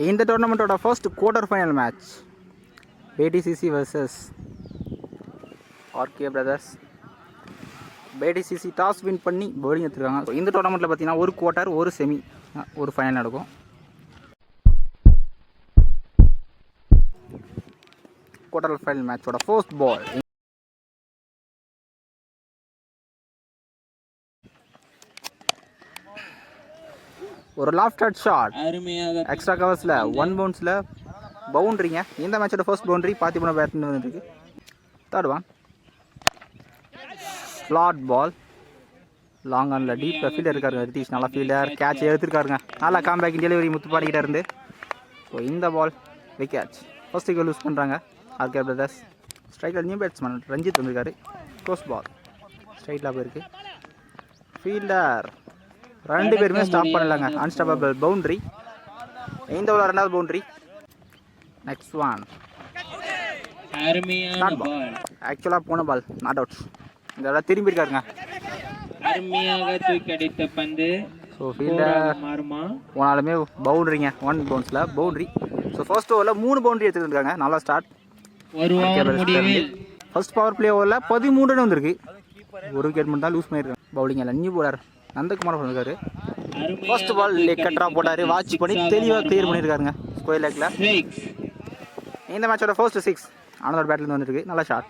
இந்த டோர்னமெண்ட்டோட first quarter final match PDCC versus RK brothers. PDCC toss win பண்ணி bowling எடுத்துருக்காங்க. இந்த டோர்னமெண்ட்டில் பார்த்தீங்கன்னா ஒரு குவார்ட்டர், ஒரு செமி, ஒரு ஃபைனல் நடக்கும். குவார்டர் ஃபைனல் மேட்சோட ஃபர்ஸ்ட் பால் ஒரு லாஃப்ட் ஷாட் எக்ஸ்ட்ரா கவர்ஸில் 1 பவுன்ஸில் பவுண்ட்ரிங்க. இந்த மேட்சோட ஃபர்ஸ்ட் பவுண்ட்ரி பார்த்திபன பேட்னு வந்துருக்கு. Third one flat ball long ஆனில் டீப்பில் ஃபீல்டர் இருக்காருங்க. ரித்தீஷ் நல்லா ஃபீல்டர் கேட்ச் எடுத்துருக்காருங்க. நல்லா காம்பேக் டெலிவரி முத்துப்பாடிக்கிட்ட இருந்து. ஸோ இந்த ball wicket. First wicket loose பண்ணுறாங்க ஆர்கே பிரதர்ஸ். ஸ்ட்ரைக்கில் நியூ பேட்ஸ்மேன் ரஞ்சித் வந்திருக்காரு. க்ளோஸ் பால் ஸ்ட்ரைட்டில் போயிருக்கு. ஃபீல்டர் 2 பேருமே ஸ்டாப் பண்ணலாங்க. Unstoppable boundary. இந்த ஓவர் 2வது பவுண்ட்ரி. நெக்ஸ்ட் ஒன் ஆக்சுவலாக போன பால் நாட் அவுட். இந்த தடவை திரும்பி இருக்காருங்க. அருமையாக தூக்கி அடித்த பந்து. ஸோ ஃபீல்டர் போனாலுமே பவுண்ட்ரிங்க. 1 பவுன்ஸில் பவுண்ட்ரி. ஸோ ஃபர்ஸ்ட் ஓவரில் 3 பவுண்ட்ரி எடுத்துகிட்டு இருக்காங்க. நல்லா ஸ்டார்ட். ஃபர்ஸ்ட் பவர் பிளே ஓவரில் 13 ரன் வந்திருக்கு. ஒரு விக்கெட் மட்டும் தான் லூஸ் பண்ணியிருக்காங்க. பவுலிங் எல்லாம் நியூ போலர் நந்தகுமார் பண்ணிருக்காரு. ஃபர்ஸ்ட் பால் லெக் கட்டரா போட்டாரு. வாட்ச் பண்ணி தெளிவாக கிளியர் பண்ணியிருக்காருங்க ஸ்கொயர் லெக்கில். இந்த மேட்சோட ஃபர்ஸ்ட் 6 ஆனந்தோட பேட்லேருந்து வந்துருக்கு. நல்லா ஷாட்.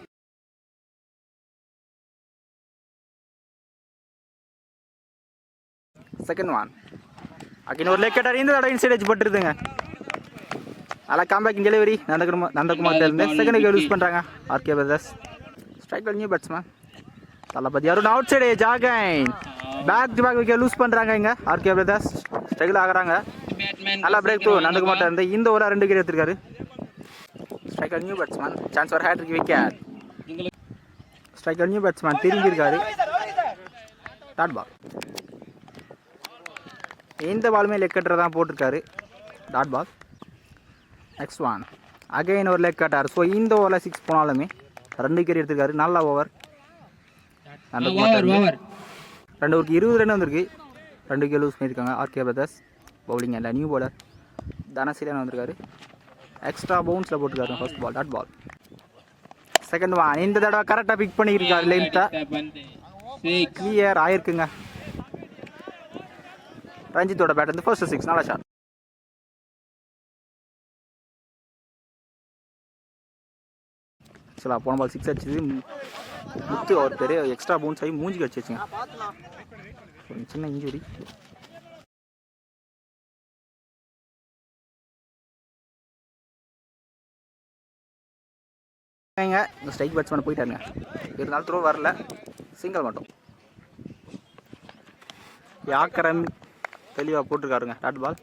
செகண்ட் ஒன் அகைன் ஒரு லெக் கட்டர். இந்த தடவை இன்சைட் எட்ஜ் பட்டுருதுங்க. நல்லா காம்பேக் டெலிவரி நந்தகுமார் இருந்து செகண்ட் விக்கெட் யூஸ் பண்ணுறாங்க ஆர்கே பிரதர்ஸ். ஸ்ட்ரைக்கில் new batsman Thalapathy Arun outside edge again back to back wicket loose பண்ணுறாங்க. இங்கே ஆர்கே பிரதர்ஸ் ஸ்ட்ரைக்கில் ஆகிறாங்க. நல்லா பிரேக் த்ரூ நந்தகுமார் இருந்து. இந்த ஓவர் 2 விக்கெட் எடுத்திருக்காரு. Striker new batsman chance for hattrick wicket. Striker new batsman திரும்பி இருக்காரு. Dot ball. இந்த பாலுமே லெக் கட்டர் தான் போட்டிருக்காரு. Dot ball. Next one again ஒரு லெக் கட்டர். ஸோ இந்த ஓவரில் 6 போனாலுமே 2 விக்கெட் எடுத்திருக்காரு. நல்ல ஓவர். 2 ஓவருக்கு 20 ரன் வந்திருக்கு. 2 விக்கெட் லூஸ் பண்ணியிருக்காங்க ஆர்கே பிரதர்ஸ். பவுலிங் இல்லை நியூ பாலர் தனசீலன் வந்திருக்காரு. எக்ஸ்ட்ரா பவுன்ஸில் போட்டிருக்காரு first ball. Dot ball. Second one இந்த தடவை கரெக்டாக பிக் பண்ணியிருக்காரு. லென்த்தாக கிளியர் ஆயிருக்குங்க. ரஞ்சித்தோட பேட் வந்து ஃபர்ஸ்ட் 6 நல்லா ஷாட். ஆக்சுவலாக போன பால் 6 அடிச்சது முத்து அவர் பேர் எக்ஸ்ட்ரா பவுன்ஸ் ஆகி மூஞ்சி கடிச்சிச்சுங்க. சின்ன இன்ஜுரி. இந்த ஸ்ட்ரைக் பேட்ஸ்மேன் போயிட்டாருங்க. இருந்தாலும் த்ரோ வரல. சிங்கிள் மட்டும். யாக்கரன் தெளிவாக போட்டிருக்காருங்க. Dot ball.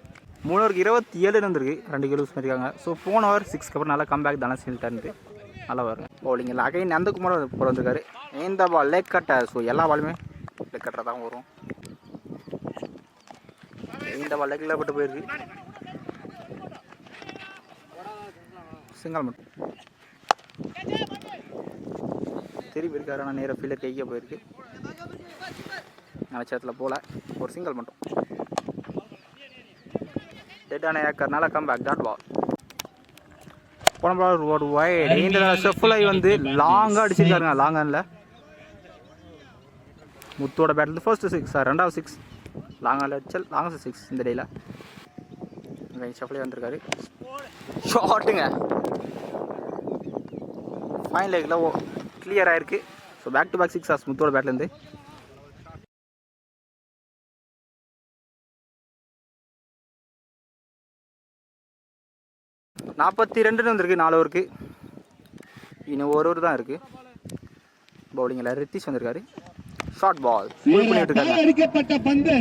3 ஓவருக்கு 27 ரன் வந்திருக்கு. 2 விக்கெட் லூஸ் பண்ணியிருக்காங்க. ஸோ போன ஓவர் 6க்கு அப்புறம் நல்லா கம்பேக் தனசீலன்ட்டு நல்லா வருங்க. பவுலிங் இல்லை அகைன் நந்தகுமார் போட வந்திருக்காரு. இந்த பால் லெக் கட்டர். ஸோ எல்லா பாலுமே லெக் கட்டர் தான் வரும். இந்த பால் லெக்கில் பட்டு போயிருக்கு. சிங்கிள் மட்டும். திரும்பி இருக்காரு. ஆனால் நேராக ஃபீல்டர் கைக்க போயிருக்கு. நினச்சத்தில் போல ஒரு சிங்கிள் மட்டும். டெட்டான ஏக்கர்னால கம்பேக். Dot ball. போன பால் ஒரு வைட். இந்த ஷெஃப்லை வந்து லாங்காக அடிச்சிருக்காருங்க. லாங் ஆனில் முத்தோட பேட்டில் ஃபர்ஸ்ட் 6 2வது 6 லாங் ஆனில் அடிச்சல் லாங்கஸ்ட் 6 இந்த டேயில். இங்கே ஷெஃப்லை வந்திருக்காரு. ஷாட்டுங்க ஃபைன் லெக்கில் கிளியர் ஆகிருக்கு. ஸோ பேக் டு பேக் 6 முத்தோட பேட்லேருந்து. நாற்பத்தி 2 ரன் வந்திருக்கு 4 ஓவருக்கு. இன்னும் ஒரு ஓவர் தான் இருக்குது. பவுலிங்கில் ரித்தீஷ் வந்திருக்காரு. ஷார்ட் பால் பண்ணிட்டு இருக்காங்க.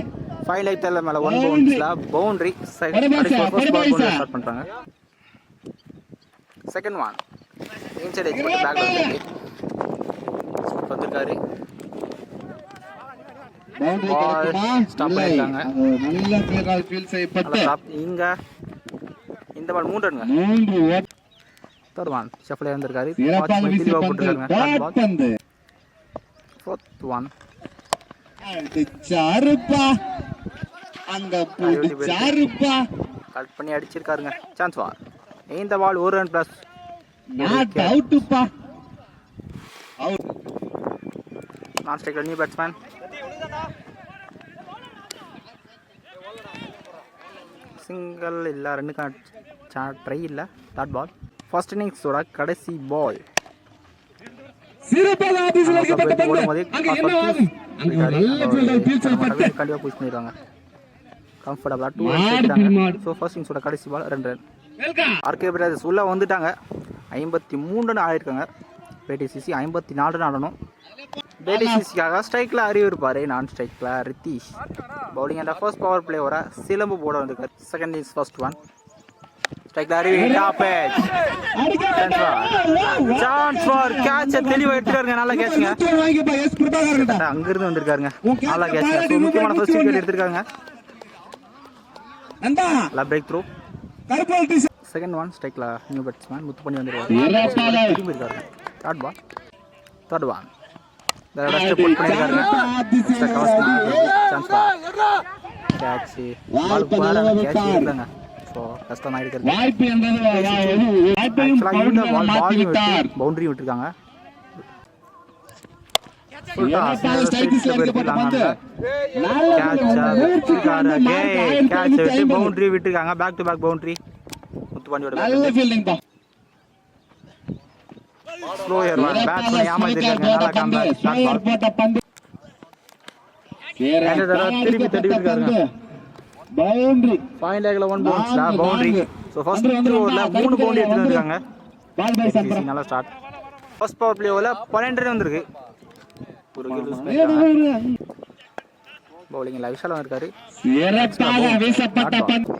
5 லைட் தள்ள மேலே 1 பவுன்ஸில் பவுண்ட்ரி. ஸ்டார்ட் பண்ணுறாங்க. செகண்ட் ஒன் இன்சைட் எட்ஜ் பண்ணி பேக் வந்திருக்காரு. ஸ்டாப் பண்ணியிருக்காங்க. இங்கே இந்த பால் 3 ரன்ங்க. தேர்ட் ஒன் ஷஃப்லே வந்திருக்காரு. தெளிவாக போட்டுருக்காங்க. ஃபோர்த் ஒன் அங்க சாருப்பா கட் பண்ணி அடிச்சிருக்காருங்க. சான்ஸ் வார். இந்த பால் 1 ரன் ப்ளஸ். நாட் அவுட்ப்பா. அவுட். நான் ஸ்ட்ரைக்கர் நியூ பேட்ஸ்மேன். சிங்கிள் இல்லை, 2 ட்ரை இல்லை. Dot ball. ஃபர்ஸ்ட் இன்னிங்ஸோட கடைசி பால். சிறப்பாக ஆபீஸ்ல இருக்கப்பட்ட பந்து. அங்க என்ன ஆகும்? அங்க நல்ல ஃபீல்டர் பீச்சல் பட்டு கண்டிப்பா புஷ் பண்ணிடுவாங்க. கம்ஃபர்ட்டபிளா 2 ரன் எடுத்தாங்க. சோ ஃபர்ஸ்ட் இன்னிங்ஸோட கடைசி பால் 2 ரன். ஆர்கே பிரதர்ஸ் உள்ள வந்துட்டாங்க. 53 ரன் ஆயிருக்காங்க. பேடிசிசி 54 ரன் ஆடணும். பேடிசிசிக்காக ஸ்ட்ரைக்ல அறிவு இருப்பாரு, நான் ஸ்ட்ரைக்ல Rithish. Bowling and first power பிளேயரா சிலம்பு போட வந்திருக்காரு. Second is first one. ஸ்ட்ரைக்ல Arivu top edge. Chance for catch. தெளிவா எடுத்துட்டாருங்க. நல்ல கேட்ச்ங்க. அங்க இருந்து வந்திருக்காருங்க. நல்ல கேட்ச்ங்க. சோ முக்கியமான ஃபர்ஸ்ட் விக்கெட் எடுத்துட்டாங்க. நந்தா ல பிரேக் த்ரூ. Second one. ஸ்ட்ரைக்ல நியூ பேட்ஸ்மேன் முத்து பண்ணி வந்திருக்காரு. திரும்பி இருக்காரு. Dot ball. Third one. தடவை ஸ்டெப் புட் பண்ணிருக்காருங்க. Chance for catch. பால் பாருங்க, கேட்ச் இல்லங்க. சோ கஷ்டமா இருக்குது. வாய்ப்பு என்பது வாய்ப்பையும் பால் பவுண்டரி விட்டுருக்காங்க. பவுண்டரி விட்டுருக்காங்க. Back to back boundary. முத்துப்பாண்டியோட ஸ்லோயர் ஒன். பேட் பண்ணி ஏமாத்திருக்காங்க. நல்லா கம்பேக். திருப்பி தட்டி விட்டுருக்காங்க. பவுண்டரி. ஃபைன் லேக்ல 1 பவுன்ஸ் பவுண்டரி. சோ ஃபர்ஸ்ட் ஓவர்ல 3 பவுண்டரி எடுத்து வந்திருக்காங்க. நல்லா ஸ்டார்ட். ஃபர்ஸ்ட் பவர் பிளே ஓவர்ல 12 ரன் வந்திருக்கு. ஒரு கில் பவுலிங்ல விஷால் வந்திருக்காரு. சிறப்பாக வீசப்பட்ட பந்து.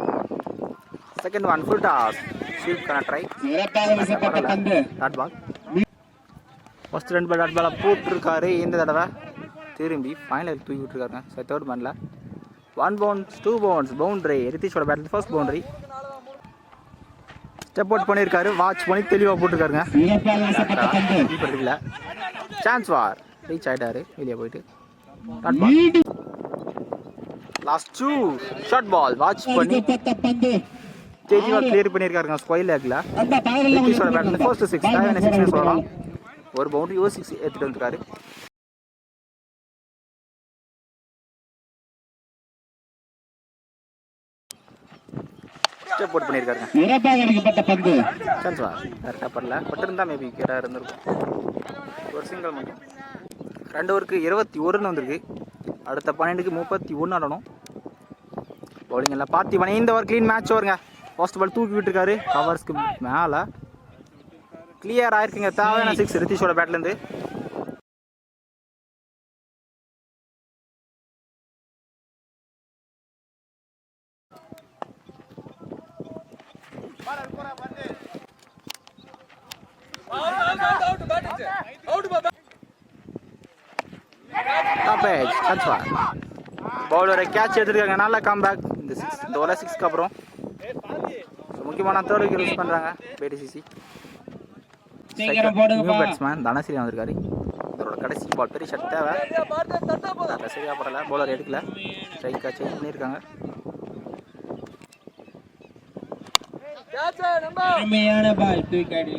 Second one full toss. Sweep பண்ண ட்ரை. சிறப்பாக வீசப்பட்ட பந்து. Dot ball. First run dot ball போட்டுருக்காரு. இந்த தடவை திரும்பி ஃபைனல் தூக்கி விட்டுருக்காருங்க. சோ தேர்ட் பால்ல 1 bounce 2 bounce பவுண்டரி. ரித்திஷோட பேட்ல ஃபர்ஸ்ட் பவுண்டரி. ஸ்டெப் அவுட் பண்ணிருக்காரு. வாட்ச் பண்ணி தெளிவா போட்டுருக்காருங்க. கீப்பர் இல்ல. சான்ஸ் வார். ரீச் ஆயிட்டாரு வெளிய போயிட்டு. Dot ball. Last 2 short ball. Watch பண்ணி தெளிவா கிளியர் பண்ணிருக்காருங்க. ஸ்கொயர் லேக்ல ரித்திஷோட பேட்ல ஃபர்ஸ்ட் 6 தேவையான 6 சொல்லலாம். ஒரு பவுண்டரி ஓ 6 எடுத்துட்டு வந்திருக்காரு. ஸ்டெப் அவுட் பண்ணிருக்காருங்க. சிறப்பாக அடிக்கப்பட்ட பந்து. சான்ஸ் வா. கரெக்டா பண்ணல. பட் இருந்தா மேபி விக்கெட்டா இருந்திருக்கும். ஒரு சிங்கிள் மட்டும். 2 ஓவருக்கு 21 ரன் வந்திருக்கு. அடுத்த 12க்கு 31 ஆடணும். பவுலிங் எல்லாம் பார்த்திபன். இந்த ஓவர் க்ளீன் மேட்ச் ஓவருங்க. ஃபர்ஸ்ட் பால் தூக்கி விட்டுருக்காரு. கவர்ஸ்க்கு மேல கிளியர் ஆயிருக்குங்க. தேவையான 6 ரித்திஷோட பேட்ல இருந்து. பவுலரை கேட்ச் எடுத்துருக்காங்க. நல்ல கம்பேக். இந்த 6 இந்த ஓவர் 6க்கு அப்புறம் முக்கியமான தேர்ட் விக்கெட் யூஸ் பண்றாங்க பேடிசிசி. நியூ பேட்ஸ்மேன் தனசிரி வந்திருக்காரு. இதோட கடைசி பால் பெரிய ஷட் தேவை. சரியா படல. பவுலர் எடுக்கல. ஸ்ட்ரைக்கா சேஞ்ச் பண்ணியிருக்காங்க. அருமையான பால் தூக்கி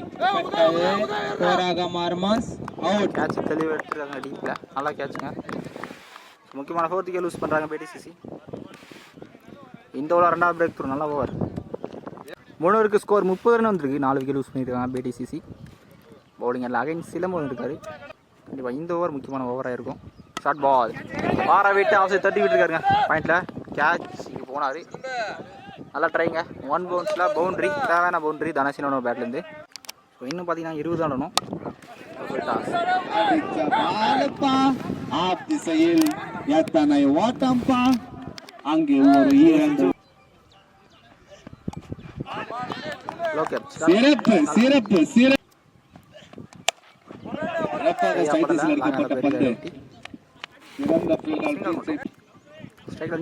ஸ்கோராக மாறுமாஸ். அவுட். கேட்ச் தெளிவாக எடுத்துருக்காங்க. டீப்ல நல்லா கேட்சுங்க. முக்கியமான 4th விக்கெட் லூஸ் பண்ணுறாங்க பேடிசிசி. இந்த ஓவர் 2வது பிரேக் த்ரூ. நல்ல ஓவர். 3 ஓவருக்கு ஸ்கோர் 30 ரன் வந்திருக்கு. 4 விக்கெட் லூஸ் பண்ணியிருக்காங்க பேடிசிசி. பவுலிங் எல்லாம் அகைன் சிலம்பு இருக்காரு. கண்டிப்பாக இந்த ஓவர் முக்கியமான ஓவராக இருக்கும். Short ball. வார விட்டு ஆஃப் சைட் தட்டி விட்டுருக்காருங்க. பாயிண்ட்ல கேட்ச் இங்கே போனார். நல்லா ட்ரைங்க. 1 பவுன்ஸில் பவுண்டரி. தேவையான பவுண்டரி தனசினோட பேட்லேருந்து. ஸோ இன்னும் பார்த்தீங்கன்னா 20 ஆடணும். திசையில் எத்தனை ஓட்டம்பா. அங்கே ஒரு ஈரண்டு. சிறப்பு சிறப்பு சிறப்பு.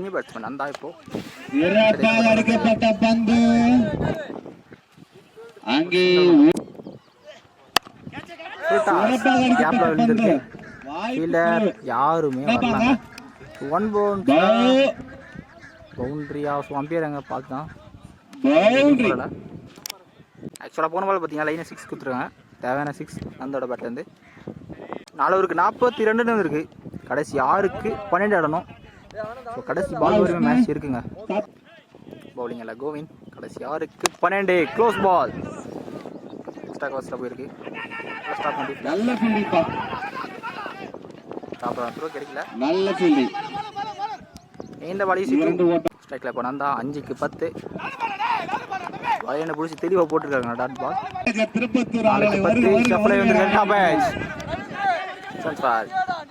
நியூ பேட்ஸ்மேன் அந்த இப்போ சிறப்பாக அடிக்கப்பட்ட பந்து. அங்கே யாருமே வரலாங்க. 1 பவுண்டரி ஆஃப் அம்பியர் அங்கே பார்த்தான். பவுண்டரி. ஆக்சுவலாக போன பால் பார்த்தீங்கன்னா லைனை 6 கொடுத்துருக்காங்க. தேவையான 6 அந்தோட பேட்லேருந்து 4 ஓவருக்கு 42 இருக்குது. கடைசி 6க்கு 12 ஆடணும். ஸோ கடைசி பால் வரைக்கும் மேட்ச் இருக்குங்க. பவுலிங் இல்லை கோவிந்த். கடைசி 6க்கு 12 க்ளோஸ் பால். எக்ஸ்ட்ரா கவர்ஸில் போயிருக்கு. ஸ்டாப் பண்ணி நல்ல ஃபீல்டிங் பா. ஸ்டாப் த்ரோ கிடைக்கல. நல்ல ஃபீல்டிங். இந்த பால் ஈஸி ஸ்ட்ரைக்கில் போனால் தான் 5க்கு 10. வலையனை பிடிச்சி தெளிவாக போட்டிருக்காங்க டாட் பால். திருப்பத்தூர் ஆளை 10 ஷஃப்ளை வந்துருக்காங்க. பேட்ச் சன்ஸ்பார்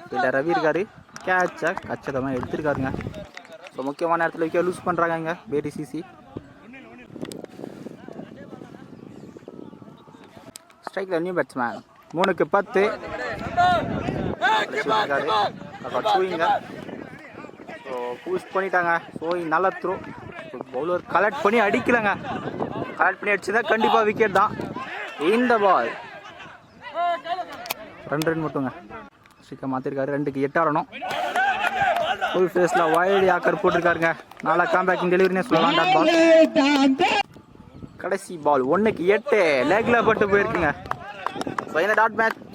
ஃபீல்டர் ரவி இருக்காரு. கேட்சை கச்சிதமாக எடுத்துருக்காருங்க. ஸோ முக்கியமான இடத்துல விக்கெட் லூஸ் பண்ணுறாங்க இங்கே BTCC. ஸ்ட்ரைக்கில் நியூ பேட்ஸ்மேன் 3க்கு 10 இருக்காரு. ஸோ பூஸ்ட் பண்ணிட்டாங்க. ஸோ நல்ல த்ரோ. பவுலர் கலெக்ட் பண்ணி அடிக்கலைங்க. கலெக்ட் பண்ணி அடிச்சுதான் கண்டிப்பாக விக்கெட் தான். இந்த பால் 2 ரன் மட்டுங்க. ஸ்ட்ரிக்கை மாற்றிருக்காரு. 2க்கு 8 ஆடணும். ஃபுல் ஃபேஸில் வைல்டு யாக்கர் போட்டிருக்காருங்க. நல்லா காம்பேக்கிங் டெலிவரினே சொல்லலாம். டாட் பால் கடைசி பால் 1க்கு 8 லெக்கில் பட்டு போயிருக்குங்க. ஸோ இந்த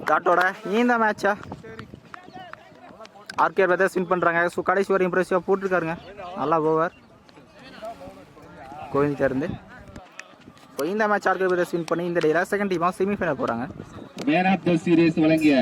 டாட்டோட இந்த மேட்சா ஆர்கே பிரதர்ஸ் வின் பண்ணுறாங்க. ஸோ கடைசி வரை இம்ப்ரெசிவாக போட்டிருக்காருங்க. நல்லா ஓவர் கோவிந்திட்ட இருந்து. ஸோ இந்த மேட்ச் ஆர்கே பிரதர்ஸ் வின் பண்ணி இந்த டேயில் செகண்ட் டீமாக செமிஃபைனல் போகிறாங்க. மேன் ஆஃப் தி சீரிஸ் வழங்கிய